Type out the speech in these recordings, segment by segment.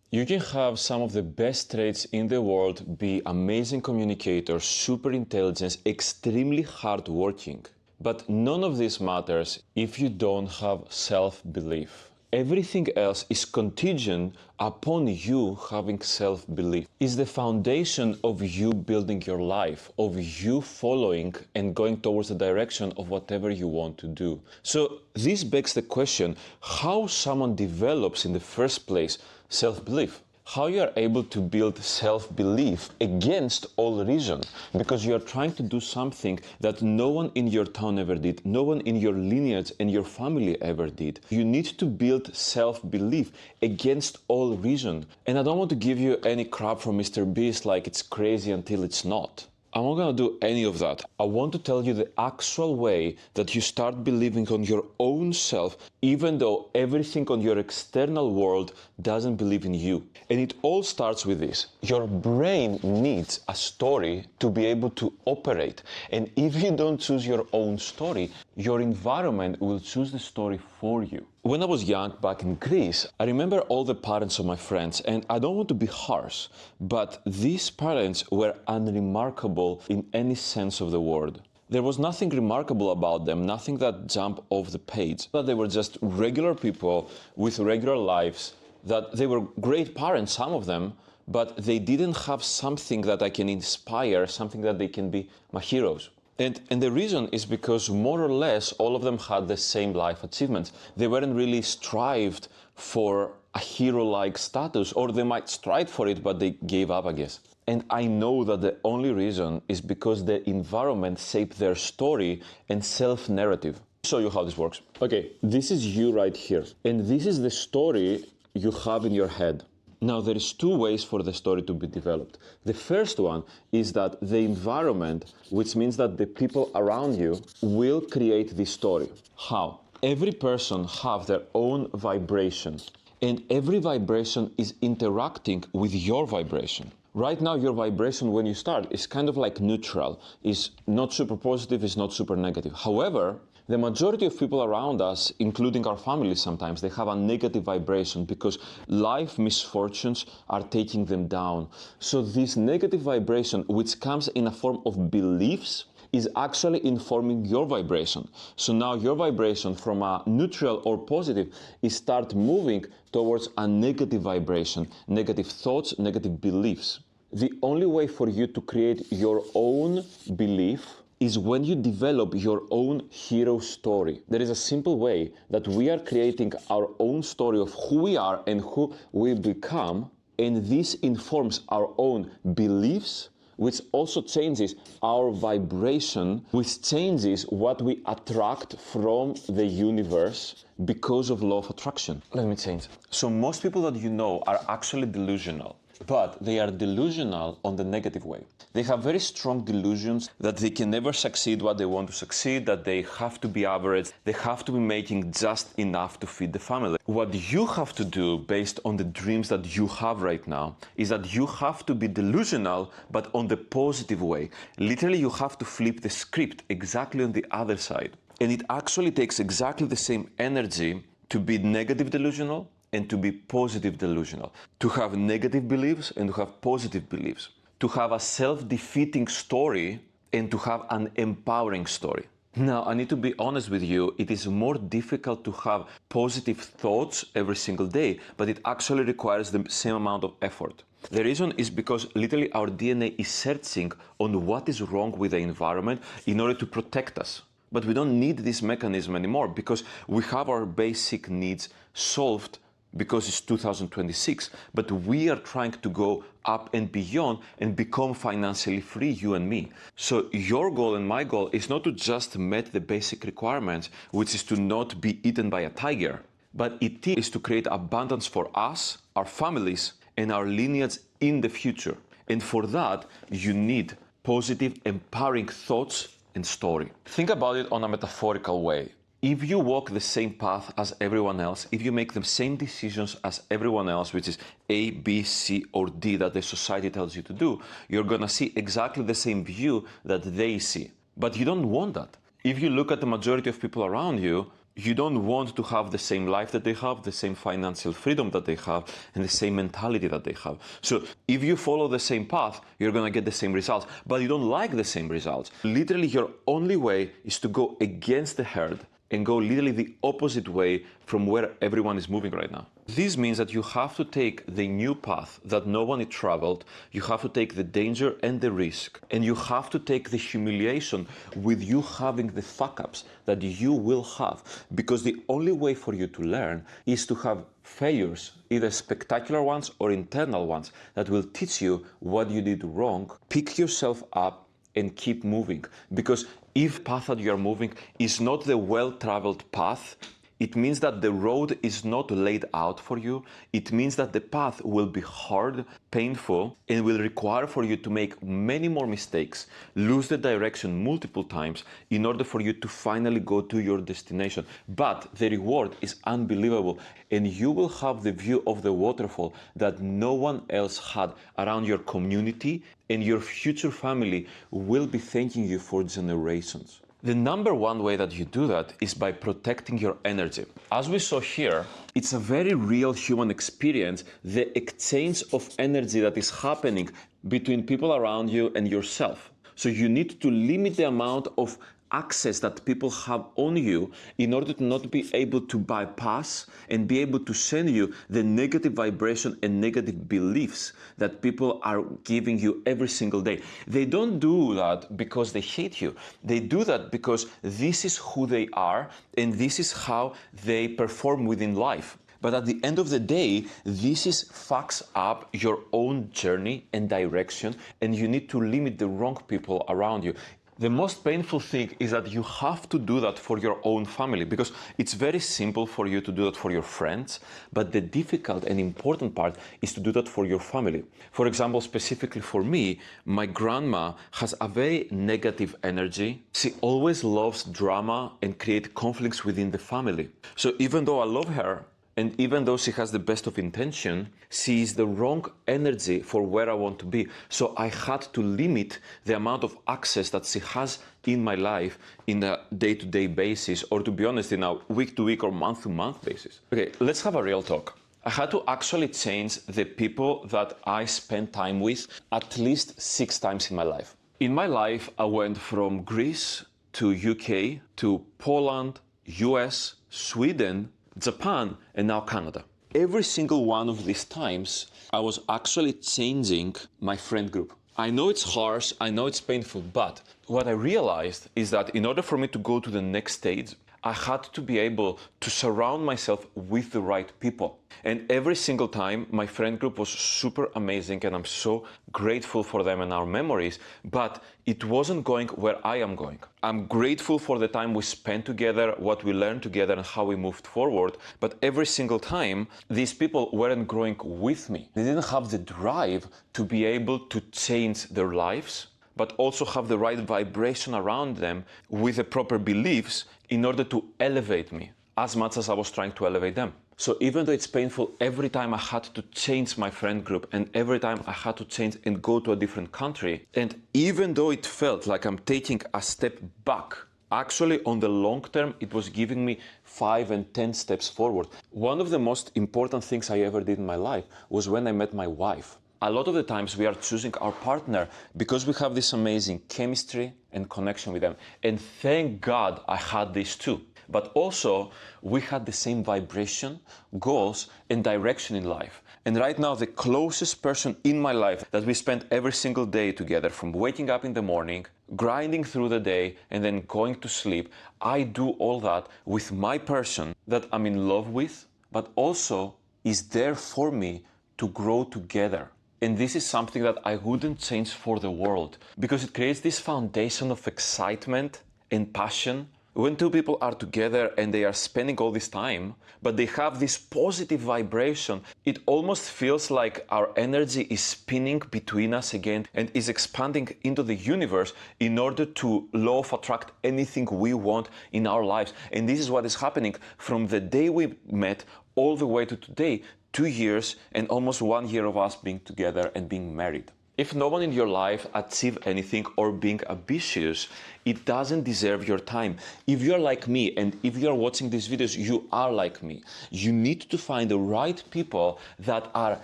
You can have some of the best traits in the world, be amazing communicators, super intelligent, extremely hardworking. But none of this matters if you don't have self-belief. Everything else is contingent upon you having self-belief. It's the foundation of you building your life, of you following and going towards the direction of whatever you want to do. So this begs the question, how someone develops in the first place self-belief. How you are able to build self-belief against all reason, because you are trying to do something that no one in your town ever did, no one in your lineage and your family ever did. You need to build self-belief against all reason. And I don't want to give you any crap from Mr. Beast like it's crazy until it's not. I'm not gonna do any of that. I want to tell you the actual way that you start believing on your own self, even though everything on your external world doesn't believe in you. And it all starts with this. Your brain needs a story to be able to operate. And if you don't choose your own story, your environment will choose the story for you. When I was young, back in Greece, I remember all the parents of my friends, and I don't want to be harsh, but these parents were unremarkable in any sense of the word. There was nothing remarkable about them, nothing that jumped off the page. But they were just regular people with regular lives, that they were great parents, some of them, but they didn't have something that I can inspire, something that they can be my heroes. And the reason is because more or less all of them had the same life achievements. They weren't really strived for a hero-like status, or they might strive for it, but they gave up, I guess. And I know that the only reason is because the environment shaped their story and self-narrative. I'll show you how this works. Okay, this is you right here. And this is the story you have in your head. Now, there is two ways for the story to be developed. The first one is that the environment, which means that the people around you, will create this story. How? Every person have their own vibration, and every vibration is interacting with your vibration. Right now, your vibration when you start is kind of like neutral. It's not super positive, it's not super negative. However, the majority of people around us, including our families sometimes, they have a negative vibration because life misfortunes are taking them down. So this negative vibration, which comes in a form of beliefs, is actually informing your vibration. So now your vibration from a neutral or positive is start moving towards a negative vibration, negative thoughts, negative beliefs. The only way for you to create your own belief is when you develop your own hero story. There is a simple way that we are creating our own story of who we are and who we become, and this informs our own beliefs, which also changes our vibration, which changes what we attract from the universe because of law of attraction. Let me change. So most people that you know are actually delusional, but they are delusional on the negative way. They have very strong delusions that they can never succeed what they want to succeed, that they have to be average, they have to be making just enough to feed the family. What you have to do based on the dreams that you have right now is that you have to be delusional, but on the positive way. Literally, you have to flip the script exactly on the other side. And it actually takes exactly the same energy to be negative delusional and to be positive delusional, to have negative beliefs and to have positive beliefs, to have a self-defeating story and to have an empowering story. Now, I need to be honest with you, it is more difficult to have positive thoughts every single day, but it actually requires the same amount of effort. The reason is because literally our DNA is searching on what is wrong with the environment in order to protect us. But we don't need this mechanism anymore because we have our basic needs solved because it's 2026, but we are trying to go up and beyond and become financially free, you and me. So your goal and my goal is not to just meet the basic requirements, which is to not be eaten by a tiger, but it is to create abundance for us, our families, and our lineage in the future. And for that, you need positive, empowering thoughts and story. Think about it on a metaphorical way. If you walk the same path as everyone else, if you make the same decisions as everyone else, which is A, B, C, or D that the society tells you to do, you're gonna see exactly the same view that they see. But you don't want that. If you look at the majority of people around you, You don't want to have the same life that they have, the same financial freedom that they have, and the same mentality that they have. So if you follow the same path, you're gonna get the same results, but you don't like the same results. Literally, your only way is to go against the herd and go literally the opposite way from where everyone is moving right now. This means that you have to take the new path that no one had traveled, you have to take the danger and the risk, and you have to take the humiliation with you having the fuck-ups that you will have, because the only way for you to learn is to have failures, either spectacular ones or internal ones, that will teach you what you did wrong, pick yourself up, and keep moving. Because if the path that you are moving is not the well-traveled path, it means that the road is not laid out for you. It means that the path will be hard, painful, and will require for you to make many more mistakes, lose the direction multiple times in order for you to finally go to your destination. But the reward is unbelievable, and you will have the view of the waterfall that no one else had around your community, and your future family will be thanking you for generations. The number one way that you do that is by protecting your energy. As we saw here, it's a very real human experience, the exchange of energy that is happening between people around you and yourself. So you need to limit the amount of access that people have on you in order to not be able to bypass and be able to send you the negative vibration and negative beliefs that people are giving you every single day. They don't do that because they hate you. They do that because this is who they are and this is how they perform within life. But at the end of the day, this fucks up your own journey and direction, and you need to limit the wrong people around you. The most painful thing is that you have to do that for your own family, because it's very simple for you to do that for your friends, but the difficult and important part is to do that for your family. For example, specifically for me, my grandma has a very negative energy. She always loves drama and create conflicts within the family. So even though I love her, and even though she has the best of intention, she is the wrong energy for where I want to be. So I had to limit the amount of access that she has in my life in a day-to-day basis, or to be honest, in a week-to-week or month-to-month basis. Okay, let's have a real talk. I had to actually change the people that I spend time with at least 6 times in my life. In my life, I went from Greece to UK to Poland, US, Sweden, Japan, and now Canada. Every single one of these times, I was actually changing my friend group. I know it's harsh, I know it's painful, but what I realized is that in order for me to go to the next stage, I had to be able to surround myself with the right people. And every single time, my friend group was super amazing, and I'm so grateful for them and our memories, but it wasn't going where I am going. I'm grateful for the time we spent together, what we learned together, and how we moved forward, but every single time, these people weren't growing with me. They didn't have the drive to be able to change their lives, but also have the right vibration around them with the proper beliefs in order to elevate me as much as I was trying to elevate them. So even though it's painful, every time I had to change my friend group, and every time I had to change and go to a different country, and even though it felt like I'm taking a step back, actually on the long term, it was giving me 5 and 10 steps forward. One of the most important things I ever did in my life was when I met my wife. A lot of the times we are choosing our partner because we have this amazing chemistry and connection with them. And thank God I had this too. But also, we had the same vibration, goals, and direction in life. And right now, the closest person in my life that we spend every single day together, from waking up in the morning, grinding through the day, and then going to sleep, I do all that with my person that I'm in love with, but also is there for me to grow together. And this is something that I wouldn't change for the world, because it creates this foundation of excitement and passion. When two people are together and they are spending all this time, but they have this positive vibration, it almost feels like our energy is spinning between us again and is expanding into the universe in order to law of attract anything we want in our lives. And this is what is happening from the day we met all the way to today, 2 years and almost 1 year of us being together and being married. If no one in your life achieve anything or being ambitious, it doesn't deserve your time. If you're like me and if you're watching these videos, you are like me. You need to find the right people that are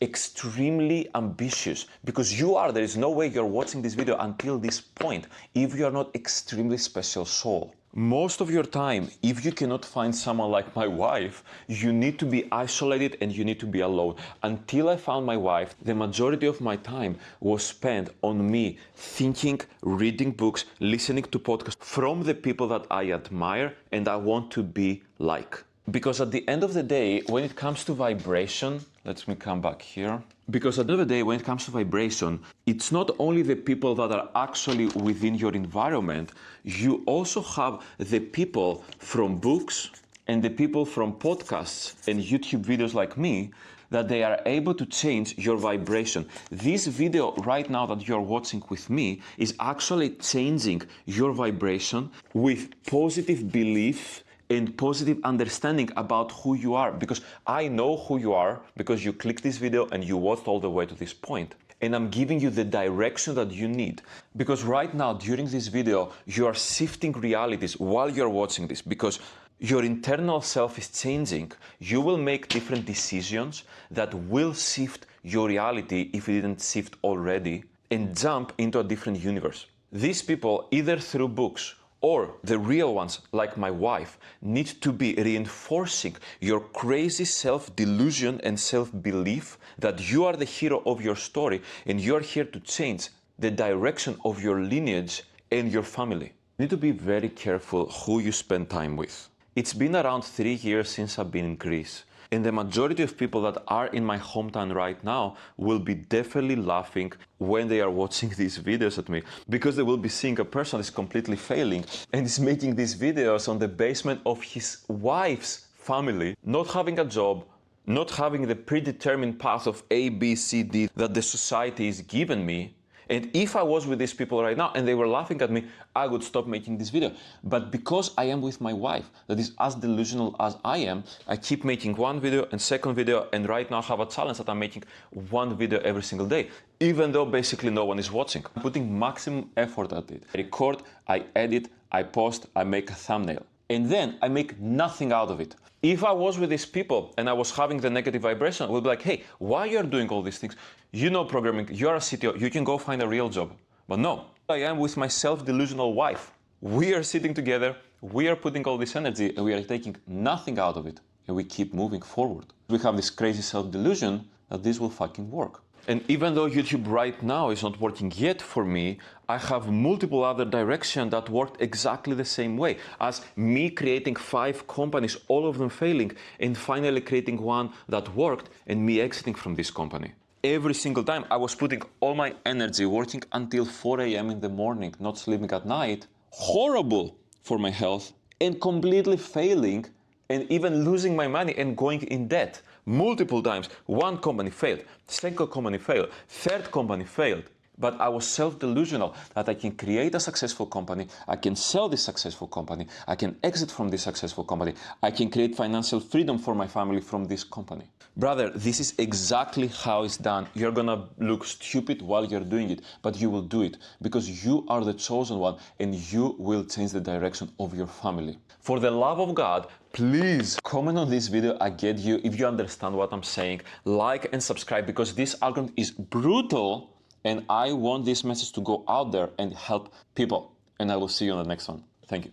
extremely ambitious, because you are. There is no way you're watching this video until this point if you're not extremely special soul. Most of your time, if you cannot find someone like my wife, you need to be isolated and you need to be alone. Until I found my wife, the majority of my time was spent on me thinking, reading books, listening to podcasts from the people that I admire and I want to be like. Because at the end of the day, when it comes to vibration, let me come back here. Because at the end of the day, when it comes to vibration, it's not only the people that are actually within your environment, you also have the people from books and the people from podcasts and YouTube videos like me, that they are able to change your vibration. This video right now that you're watching with me is actually changing your vibration with positive belief and positive understanding about who you are, because I know who you are because you clicked this video and you watched all the way to this point. And I'm giving you the direction that you need. Because right now, during this video, you are shifting realities while you're watching this, because your internal self is changing. You will make different decisions that will shift your reality, if it didn't shift already, and jump into a different universe. These people, either through books or the real ones, like my wife, need to be reinforcing your crazy self-delusion and self-belief that you are the hero of your story and you're here to change the direction of your lineage and your family. You need to be very careful who you spend time with. It's been around 3 years since I've been in Greece. And the majority of people that are in my hometown right now will be definitely laughing when they are watching these videos at me, because they will be seeing a person is completely failing and is making these videos on the basement of his wife's family, not having a job, not having the predetermined path of A, B, C, D that the society is given me. And if I was with these people right now and they were laughing at me, I would stop making this video. But because I am with my wife, that is as delusional as I am, I keep making one video and second video, and right now have a challenge that I'm making one video every single day, even though basically no one is watching. I'm putting maximum effort at it. I record, I edit, I post, I make a thumbnail. And then I make nothing out of it. If I was with these people and I was having the negative vibration, I would be like, hey, why you're doing all these things? You know programming, you're a CTO, you can go find a real job. But no, I am with my self-delusional wife. We are sitting together, we are putting all this energy and we are taking nothing out of it. And we keep moving forward. We have this crazy self-delusion that this will fucking work. And even though YouTube right now is not working yet for me, I have multiple other directions that worked exactly the same way as me creating 5 companies, all of them failing, and finally creating one that worked and me exiting from this company. Every single time I was putting all my energy working until 4 a.m. in the morning, not sleeping at night, horrible for my health, and completely failing and even losing my money and going in debt. Multiple times. One company failed, second company failed, third company failed. But I was self-delusional that I can create a successful company, I can sell this successful company, I can exit from this successful company, I can create financial freedom for my family from this company. Brother, this is exactly how it's done. You're gonna look stupid while you're doing it, but you will do it because you are the chosen one and you will change the direction of your family. For the love of God, please comment on this video. I get you. If you understand what I'm saying, like and subscribe, because this algorithm is brutal and I want this message to go out there and help people. And I will see you on the next one. Thank you.